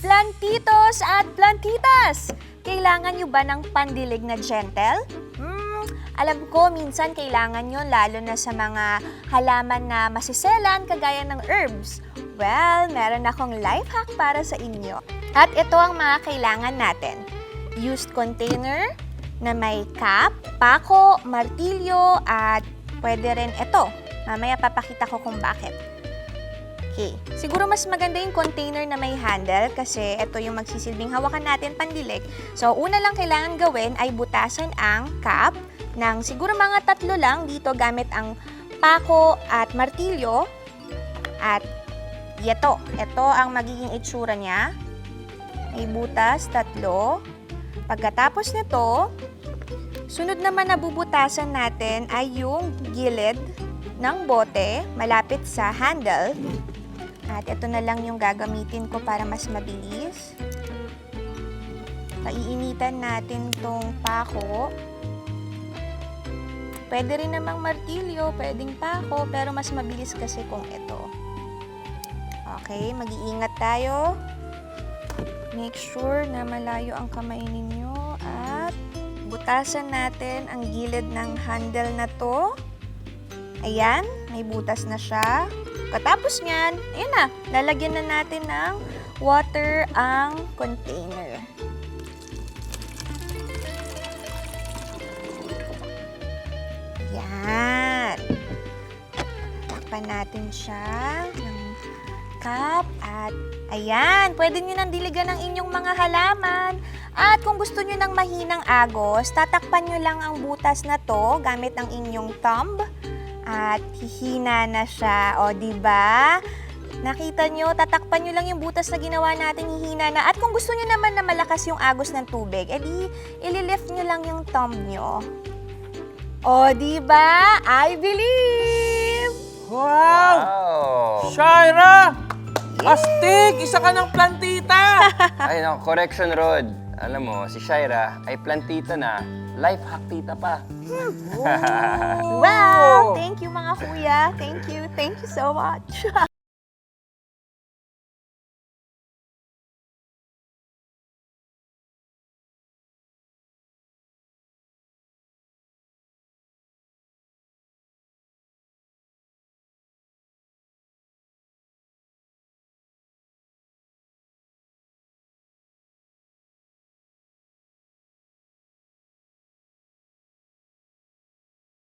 Plantitos at plantitas! Kailangan nyo ba ng pandilig na gentle? Alam ko, minsan kailangan nyo lalo na sa mga halaman na masiselan kagaya ng herbs. Well, meron akong life hack para sa inyo. At ito ang mga kailangan natin. Used container na may cap, pako, martilyo, at pwede rin ito. Mamaya papakita ko kung bakit. Okay. Siguro mas maganda yung container na may handle kasi ito yung magsisilbing hawakan natin pandilig. So, una lang kailangan gawin ay butasan ang cap ng siguro mga 3 lang dito gamit ang pako at martilyo. At ito ang magiging itsura niya. May butas, 3. Pagkatapos nito, sunod naman na bubutasan natin ay yung gilid ng bote malapit sa handle. At ito na lang yung gagamitin ko para mas mabilis. Paiinitan natin tong pako. Pwede rin namang martilyo, pwedeng pako, pero mas mabilis kasi kung ito. Okay, mag-iingat tayo. Make sure na malayo ang kamay ninyo at butasan natin ang gilid ng handle na to. Ayan, may butas na siya. Katapos niyan, ayan na, lalagyan na natin ng water ang container. Ayan. Takpan natin siya ng cap at ayan, pwede nyo nang diligan ng inyong mga halaman. At kung gusto nyo ng mahinang agos, tatakpan nyo lang ang butas na to gamit ang inyong thumb. At hihina na siya. O, diba? Nakita nyo, tatakpan nyo lang yung butas na ginawa natin, hihina na. At kung gusto nyo naman na malakas yung agos ng tubig, edi ililift nyo lang yung thumb nyo. O, diba? I believe! Wow! Shaira! Astig! Isa ka ng plantita! Ay, no, correction, Rod. Alam mo, si Shaira ay plantita na. Life hack tita pa. Wow! Thank you mga kuya. Thank you so much.